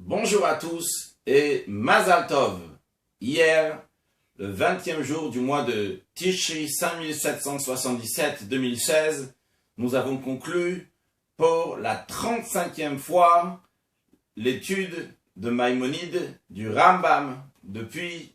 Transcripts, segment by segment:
Bonjour à tous et Mazal Tov. Hier, le 20e jour du mois de Tishri 5777-2016, nous avons conclu pour la 35e fois l'étude de Maïmonide du Rambam depuis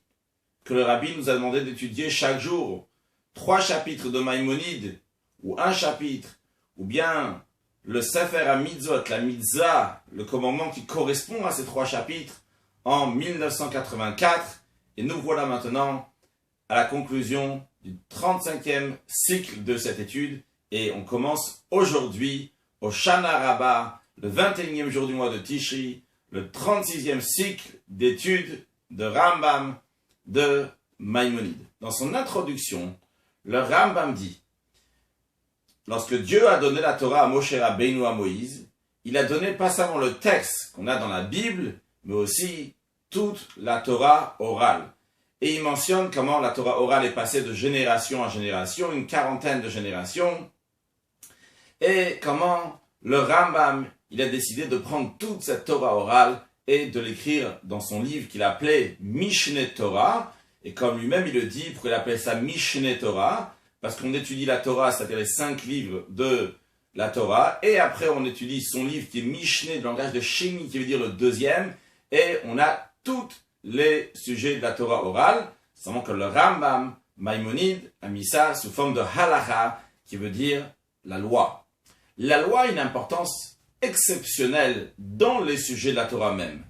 que le Rabbi nous a demandé d'étudier chaque jour 3 chapitres de Maïmonide ou un chapitre ou bien le Sefer HaMitzvot, la Mitzvah, le commandement qui correspond à ces 3 chapitres en 1984. Et nous voilà maintenant à la conclusion du 35e cycle de cette étude. Et on commence aujourd'hui au Shana Rabbah, le 21e jour du mois de Tishri, le 36e cycle d'études de Rambam de Maïmonide. Dans son introduction, le Rambam dit: lorsque Dieu a donné la Torah à Moshe Rabbeinu, à Moïse, il a donné pas seulement le texte qu'on a dans la Bible, mais aussi toute la Torah orale. Et il mentionne comment la Torah orale est passée de génération en génération, une quarantaine de générations, et comment le Rambam, il a décidé de prendre toute cette Torah orale et de l'écrire dans son livre qu'il appelait Mishneh Torah, et comme lui-même il le dit, pourquoi il appelle ça Mishneh Torah? Parce qu'on étudie la Torah, c'est-à-dire les 5 livres de la Torah, et après on étudie son livre qui est Mishneh, le langage de Sheni, qui veut dire le deuxième, et on a tous les sujets de la Torah orale, seulement que le Rambam, Maïmonide, a mis ça sous forme de halacha, qui veut dire la loi. La loi a une importance exceptionnelle dans les sujets de la Torah même.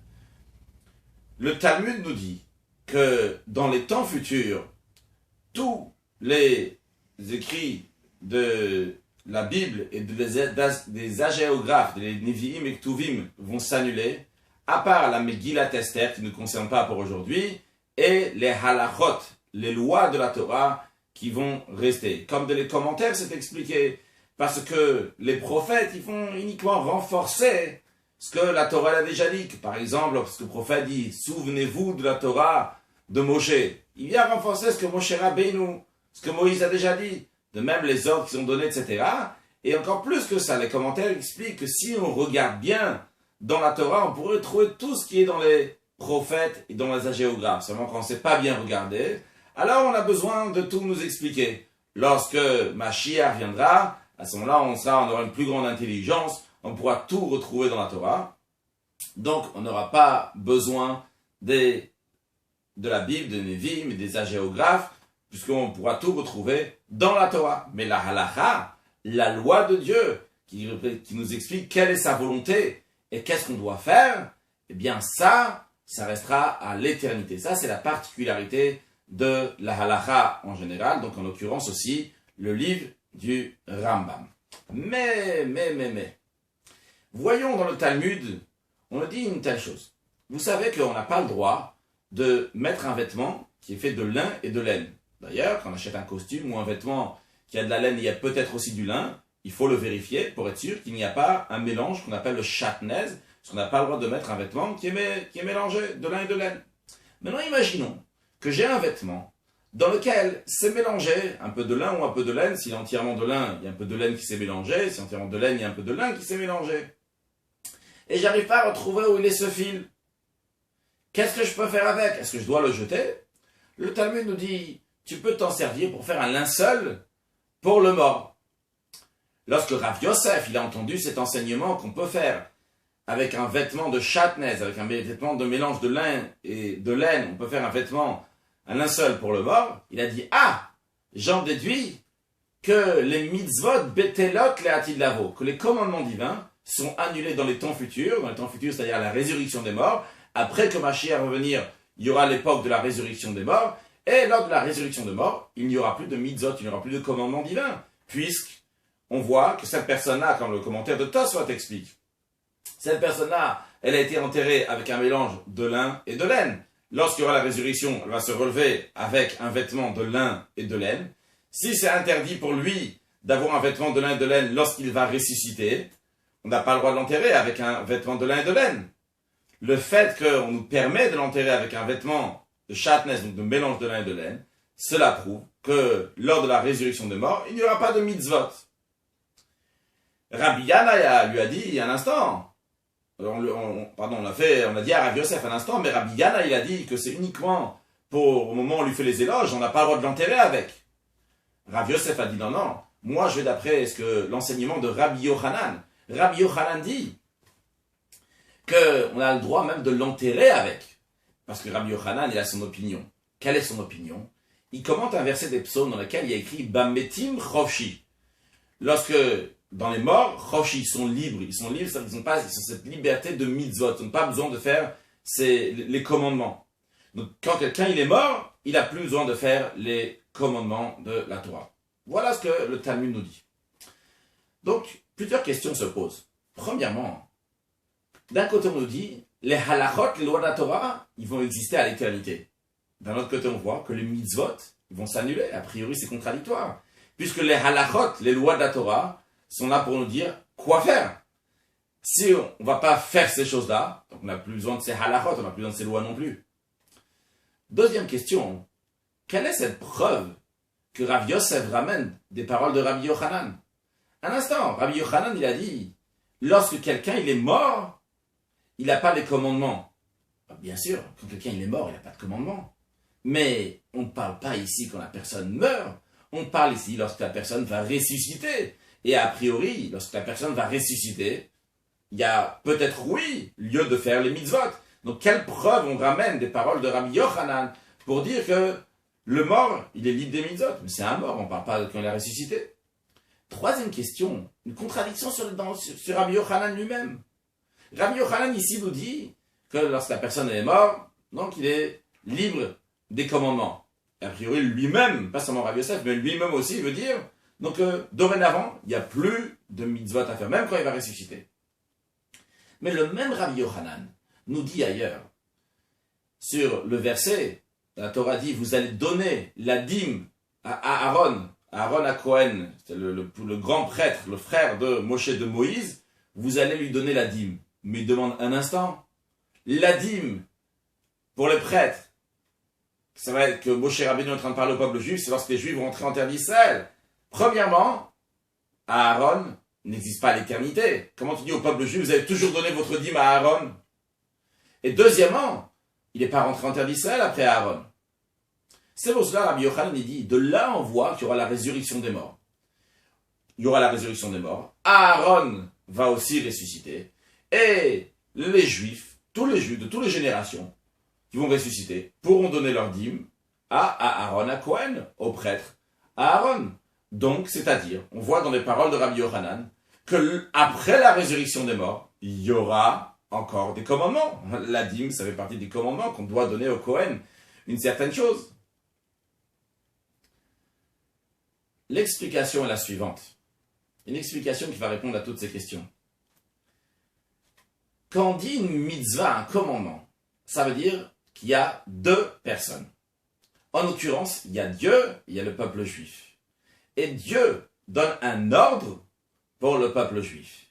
Le Talmud nous dit que dans les temps futurs, tous les écrits de la Bible et des agéographes, des Nevi'im et Ktuvim vont s'annuler, à part la Megillat Esther qui ne nous concerne pas pour aujourd'hui, et les halachot, les lois de la Torah qui vont rester. Comme dans les commentaires c'est expliqué, parce que les prophètes ils vont uniquement renforcer ce que la Torah a déjà dit. Par exemple, lorsque le prophète dit « Souvenez-vous de la Torah de Moshe », il vient renforcer ce que Moshe Rabbeinu, ce que Moïse a déjà dit, de même les ordres qui sont donnés, etc. Et encore plus que ça, les commentaires expliquent que si on regarde bien dans la Torah, on pourrait trouver tout ce qui est dans les prophètes et dans les agéographes. Seulement quand on ne sait pas bien regarder, alors on a besoin de tout nous expliquer. Lorsque Mashiach viendra, à ce moment-là, on aura une plus grande intelligence, on pourra tout retrouver dans la Torah. Donc on n'aura pas besoin de la Bible, des Nevi'im et des agéographes, puisqu'on pourra tout retrouver dans la Torah. Mais la halacha, la loi de Dieu, qui nous explique quelle est sa volonté et qu'est-ce qu'on doit faire, eh bien ça restera à l'éternité. Ça, c'est la particularité de la halacha en général, donc en l'occurrence aussi le livre du Rambam. Mais, voyons dans le Talmud, on nous dit une telle chose. Vous savez qu'on n'a pas le droit de mettre un vêtement qui est fait de lin et de laine. D'ailleurs, quand on achète un costume ou un vêtement qui a de la laine, il y a peut-être aussi du lin, il faut le vérifier pour être sûr qu'il n'y a pas un mélange qu'on appelle le shatnez, parce qu'on n'a pas le droit de mettre un vêtement qui est mélangé de lin et de laine. Maintenant, imaginons que j'ai un vêtement dans lequel c'est mélangé un peu de lin ou un peu de laine. S'il est entièrement de lin, il y a un peu de laine qui s'est mélangé. Si c'est entièrement de laine, il y a un peu de lin qui s'est mélangé. Et j'arrive pas à retrouver où il est ce fil. Qu'est-ce que je peux faire avec? Est-ce que je dois le jeter? Le Talmud nous dit: tu peux t'en servir pour faire un linceul pour le mort. Lorsque Rav Yosef il a entendu cet enseignement qu'on peut faire avec un vêtement de shatnez, avec un vêtement de mélange de lin et de laine, on peut faire un linceul pour le mort, il a dit: ah, j'en déduis que les mitzvot betelot le'atid lavo, que les commandements divins sont annulés dans les temps futurs, c'est-à-dire la résurrection des morts. Après que Mashiach va revenir, il y aura l'époque de la résurrection des morts, et lors de la résurrection des morts, il n'y aura plus de mitzvot, il n'y aura plus de commandements divins, puisqu'on voit que cette personne-là, comme le commentaire de Tosfot explique, cette personne-là, elle a été enterrée avec un mélange de lin et de laine. Lorsqu'il y aura la résurrection, elle va se relever avec un vêtement de lin et de laine. Si c'est interdit pour lui d'avoir un vêtement de lin et de laine lorsqu'il va ressusciter, on n'a pas le droit de l'enterrer avec un vêtement de lin et de laine. Le fait qu'on nous permet de l'enterrer avec un vêtement de shatnez, donc de mélange de lin et de laine, cela prouve que lors de la résurrection des morts, il n'y aura pas de mitzvot. Rabbi Yanaya lui a dit il y a un instant, on a dit à Rav Yosef à l'instant, mais Rabbi Yana, il a dit que c'est uniquement au moment où on lui fait les éloges, on n'a pas le droit de l'enterrer avec. Rav Yosef a dit non, moi je vais d'après l'enseignement de Rabbi Yochanan. Rabbi Yochanan dit qu'on a le droit même de l'enterrer avec. Parce que Rabbi Yochanan, il a son opinion. Quelle est son opinion? Il commente un verset des psaumes dans lequel il y a écrit Bametim Chofshi. Lorsque, dans les morts, Chofshi, ils sont libres, c'est-à-dire qu'ils ont cette liberté de mitzvot, ils n'ont pas besoin de faire les commandements. Donc, quand quelqu'un il est mort, il n'a plus besoin de faire les commandements de la Torah. Voilà ce que le Talmud nous dit. Donc, plusieurs questions se posent. Premièrement, d'un côté on nous dit, les halachot, les lois de la Torah, ils vont exister à l'éternité. D'un autre côté on voit que les mitzvot, ils vont s'annuler. A priori c'est contradictoire. Puisque les halachot, les lois de la Torah, sont là pour nous dire quoi faire. Si on ne va pas faire ces choses-là, donc on n'a plus besoin de ces halachot, on n'a plus besoin de ces lois non plus. Deuxième question, quelle est cette preuve que Rav Yosef ramène des paroles de Rabbi Yochanan? Un instant, Rabbi Yochanan il a dit, lorsque quelqu'un il est mort, il n'a pas les commandements. Bien sûr, quand quelqu'un il est mort, il n'a pas de commandement. Mais on ne parle pas ici quand la personne meurt. On parle ici lorsque la personne va ressusciter. Et a priori, lorsque la personne va ressusciter, il y a peut-être, oui, lieu de faire les mitzvot. Donc, quelle preuve on ramène des paroles de Rabbi Yochanan pour dire que le mort, il est libre des mitzvot? Mais c'est un mort, on ne parle pas quand il a ressuscité. Troisième question, une contradiction sur Rabbi Yochanan lui-même. Rabbi Yochanan ici nous dit que lorsque la personne est morte, donc il est libre des commandements. Et a priori, lui-même, pas seulement Rabbi Yosef, mais lui-même aussi veut dire, donc dorénavant, il n'y a plus de mitzvot à faire, même quand il va ressusciter. Mais le même Rabbi Yochanan nous dit ailleurs, sur le verset, la Torah dit, vous allez donner la dîme à Aaron à Cohen, c'est le grand prêtre, le frère de Moshe de Moïse, vous allez lui donner la dîme. Mais il demande un instant, la dîme pour les prêtres, ça va être que Moshe Rabbeinu est en train de parler au peuple juif, c'est lorsque les juifs vont rentrer en terre d'Israël. Premièrement, Aaron n'existe pas à l'éternité. Comment tu dis au peuple juif, vous avez toujours donné votre dîme à Aaron? Et deuxièmement, il n'est pas rentré en terre d'Israël après Aaron. C'est pour cela, Rabbi Yochanan dit, de là on voit qu'il y aura la résurrection des morts. Il y aura la résurrection des morts. Aaron va aussi ressusciter. Et les juifs, tous les juifs de toutes les générations, qui vont ressusciter, pourront donner leur dîme à Aaron, à Cohen, au prêtre, à Aaron. Donc, c'est-à-dire, on voit dans les paroles de Rabbi Yochanan, que après la résurrection des morts, il y aura encore des commandements. La dîme, ça fait partie des commandements qu'on doit donner au Cohen, une certaine chose. L'explication est la suivante. Une explication qui va répondre à toutes ces questions. Quand on dit une mitzvah, un commandement, ça veut dire qu'il y a deux personnes. En l'occurrence, il y a Dieu et il y a le peuple juif. Et Dieu donne un ordre pour le peuple juif.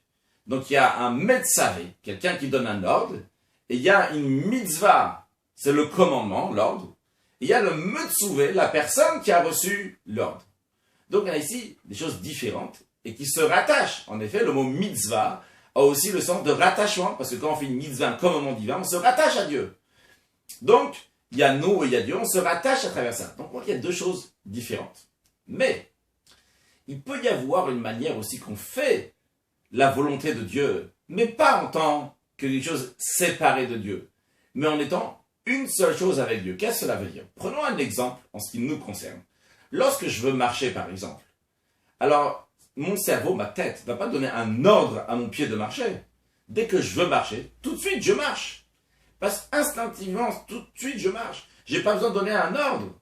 Donc il y a un metzavé, quelqu'un qui donne un ordre, et il y a une mitzvah, c'est le commandement, l'ordre, et il y a le metzouvé, la personne qui a reçu l'ordre. Donc il y a ici des choses différentes et qui se rattachent. En effet, le mot mitzvah a aussi le sens de rattachement, parce que quand on fait une mitzvah, un commandement divin, on se rattache à Dieu. Donc, il y a nous et il y a Dieu, on se rattache à travers ça. Donc, il y a deux choses différentes. Mais, il peut y avoir une manière aussi qu'on fait la volonté de Dieu, mais pas en tant que quelque chose séparé de Dieu, mais en étant une seule chose avec Dieu. Qu'est-ce que cela veut dire? Prenons un exemple en ce qui nous concerne. Lorsque je veux marcher, par exemple, alors, mon cerveau, ma tête, ne va pas donner un ordre à mon pied de marcher. Dès que je veux marcher, tout de suite, je marche. Parce qu'instinctivement, tout de suite, je marche. Je n'ai pas besoin de donner un ordre.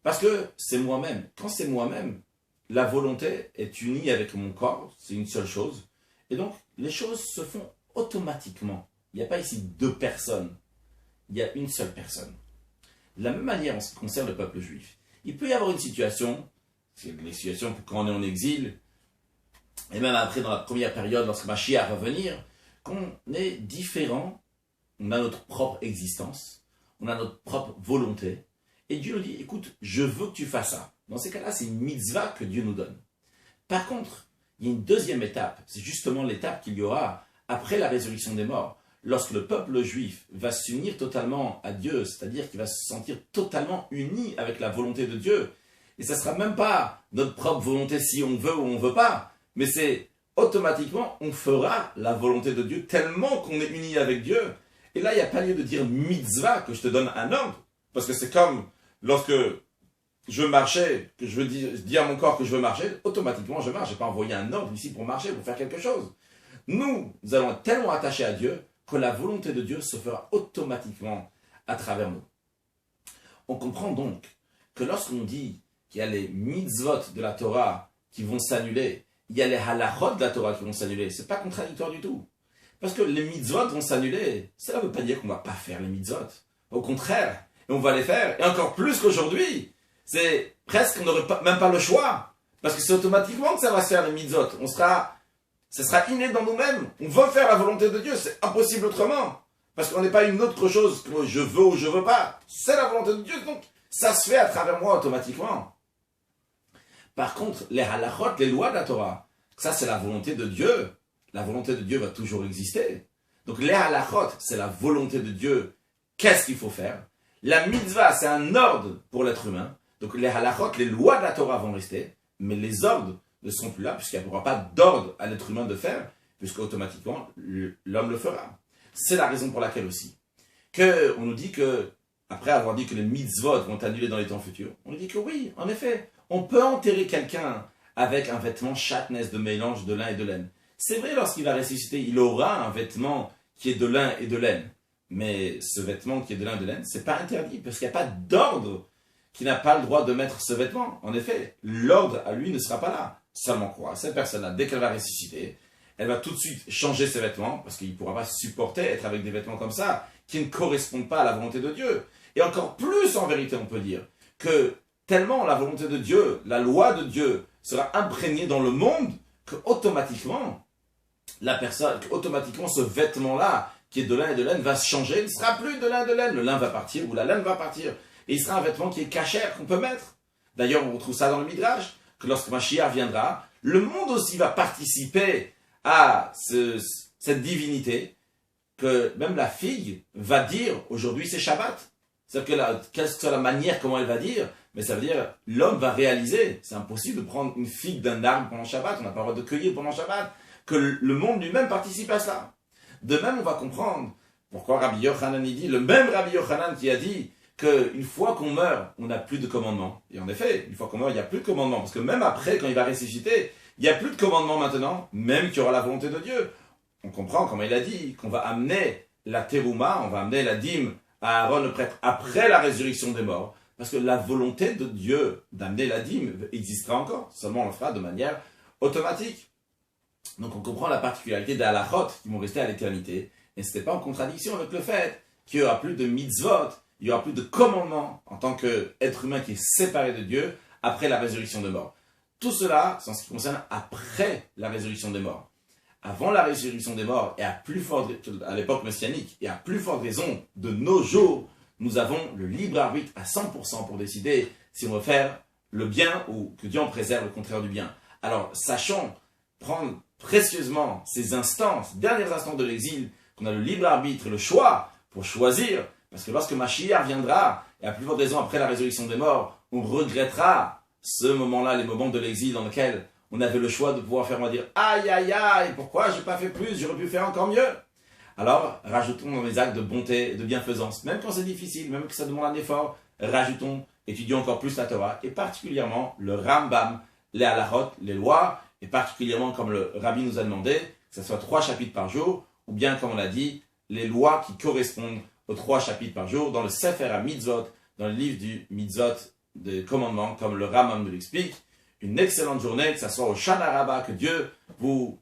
Parce que c'est moi-même. Quand c'est moi-même, la volonté est unie avec mon corps. C'est une seule chose. Et donc, les choses se font automatiquement. Il n'y a pas ici deux personnes. Il y a une seule personne. De la même manière, en ce qui concerne le peuple juif, il peut y avoir une situation, c'est les situations quand on est en exil, et même après dans la première période, lorsque Mashiach va venir, qu'on est différent, on a notre propre existence, on a notre propre volonté, et Dieu nous dit, écoute, je veux que tu fasses ça. Dans ces cas-là, c'est une mitzvah que Dieu nous donne. Par contre, il y a une deuxième étape, c'est justement l'étape qu'il y aura après la résurrection des morts, lorsque le peuple juif va s'unir totalement à Dieu, c'est-à-dire qu'il va se sentir totalement uni avec la volonté de Dieu, et ça ne sera même pas notre propre volonté si on veut ou on ne veut pas, mais c'est automatiquement, on fera la volonté de Dieu tellement qu'on est uni avec Dieu. Et là, il n'y a pas lieu de dire mitzvah, que je te donne un ordre, parce que c'est comme lorsque je marchais, que je veux dire à mon corps que je veux marcher, automatiquement je marche. Je n'ai pas envoyé un ordre ici pour marcher, pour faire quelque chose. Nous allons être tellement attachés à Dieu que la volonté de Dieu se fera automatiquement à travers nous. On comprend donc que lorsqu'on dit qu'il y a les mitzvot de la Torah qui vont s'annuler, il y a les halachot de la Torah qui vont s'annuler, c'est pas contradictoire du tout. Parce que les mitzvot vont s'annuler, ça ne veut pas dire qu'on ne va pas faire les mitzvot. Au contraire, on va les faire, et encore plus qu'aujourd'hui. C'est presque qu'on n'aurait même pas le choix. Parce que c'est automatiquement que ça va se faire les mitzvot. Ça sera inné dans nous-mêmes. On veut faire la volonté de Dieu, c'est impossible autrement. Parce qu'on n'est pas une autre chose que je veux ou je veux pas. C'est la volonté de Dieu, donc ça se fait à travers moi automatiquement. Par contre, les halachot, les lois de la Torah, ça c'est la volonté de Dieu. La volonté de Dieu va toujours exister. Donc les halachot, c'est la volonté de Dieu. Qu'est-ce qu'il faut faire? La mitzvah, c'est un ordre pour l'être humain. Donc les halachot, les lois de la Torah vont rester, mais les ordres ne seront plus là, puisqu'il n'y aura pas d'ordre à l'être humain de faire, puisque automatiquement l'homme le fera. C'est la raison pour laquelle aussi on nous dit que, après avoir dit que les mitzvot vont annuler dans les temps futurs, on nous dit que oui, en effet, on peut enterrer quelqu'un avec un vêtement shatnez de mélange de lin et de laine. C'est vrai, lorsqu'il va ressusciter, il aura un vêtement qui est de lin et de laine. Mais ce vêtement qui est de lin et de laine, c'est pas interdit, parce qu'il n'y a pas d'ordre qui n'a pas le droit de mettre ce vêtement. En effet, l'ordre à lui ne sera pas là. Seulement quoi? Cette personne-là, dès qu'elle va ressusciter, elle va tout de suite changer ses vêtements, parce qu'il ne pourra pas supporter être avec des vêtements comme ça, qui ne correspondent pas à la volonté de Dieu. Et encore plus, en vérité, on peut dire, que tellement la volonté de Dieu, la loi de Dieu, sera imprégnée dans le monde, que automatiquement, ce vêtement-là, qui est de lin et de laine, va se changer, il ne sera plus de lin et de laine. Le lin va partir, ou la laine va partir. Et il sera un vêtement qui est cachère, qu'on peut mettre. D'ailleurs, on retrouve ça dans le Midrash, que lorsque Mashiach viendra, le monde aussi va participer à cette divinité, que même la figue va dire, aujourd'hui c'est Shabbat. C'est-à-dire que quelle que soit la manière comment elle va dire, mais ça veut dire, l'homme va réaliser, c'est impossible de prendre une figue d'un arbre pendant Shabbat, on n'a pas le droit de cueillir pendant Shabbat, que le monde lui-même participe à ça. De même, on va comprendre pourquoi Rabbi Yochanan dit, le même Rabbi Yochanan qui a dit qu'une fois qu'on meurt, on n'a plus de commandement. Et en effet, une fois qu'on meurt, il n'y a plus de commandement. Parce que même après, quand il va ressusciter, il n'y a plus de commandement maintenant, même qu'il y aura la volonté de Dieu. On comprend, comme il a dit, qu'on va amener la terouma, on va amener la dîme à Aaron le prêtre après la résurrection des morts. Parce que la volonté de Dieu d'amener la dîme existera encore. Seulement on le fera de manière automatique. Donc on comprend la particularité des halachot qui vont rester à l'éternité. Et ce n'était pas en contradiction avec le fait qu'il n'y aura plus de mitzvot, il n'y aura plus de commandements en tant qu'être humain qui est séparé de Dieu après la résurrection des morts. Tout cela, c'est en ce qui concerne après la résurrection des morts. Avant la résurrection des morts, et à l'époque messianique, et à plus forte raison de nos jours, nous avons le libre arbitre à 100% pour décider si on veut faire le bien ou que Dieu en préserve le contraire du bien. Alors, sachons prendre précieusement ces derniers instants de l'exil, qu'on a le libre arbitre et le choix pour choisir, parce que lorsque Mashiach viendra, et à plus forte raison après la résurrection des morts, on regrettera ce moment-là, les moments de l'exil dans lesquels on avait le choix de pouvoir faire, on va dire, aïe aïe aïe, pourquoi j'ai pas fait plus, j'aurais pu faire encore mieux. Alors, rajoutons dans les actes de bonté et de bienfaisance, même quand c'est difficile, même que ça demande un effort, rajoutons, étudions encore plus la Torah, et particulièrement le Rambam, les halachot, les lois, et particulièrement comme le Rabbi nous a demandé, que ce soit 3 chapitres par jour, ou bien comme on l'a dit, les lois qui correspondent aux 3 chapitres par jour, dans le Sefer HaMitzvot, dans le livre du Mitzvot, des commandements, comme le Rambam nous l'explique. Une excellente journée, que ce soit au Shana Rabbah, que Dieu vous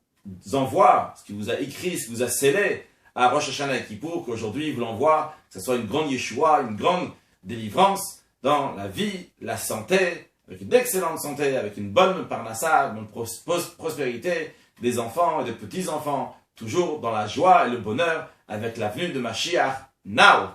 envoie ce qu'il vous a écrit, ce qu'il vous a scellé à Rosh Hashanah et Kippour, qu'aujourd'hui il vous l'envoie, que ce soit une grande Yeshua, une grande délivrance dans la vie, la santé, avec une excellente santé, avec une bonne parnassa, une bonne prospérité des enfants et des petits-enfants, toujours dans la joie et le bonheur, avec la venue de Mashiach, now.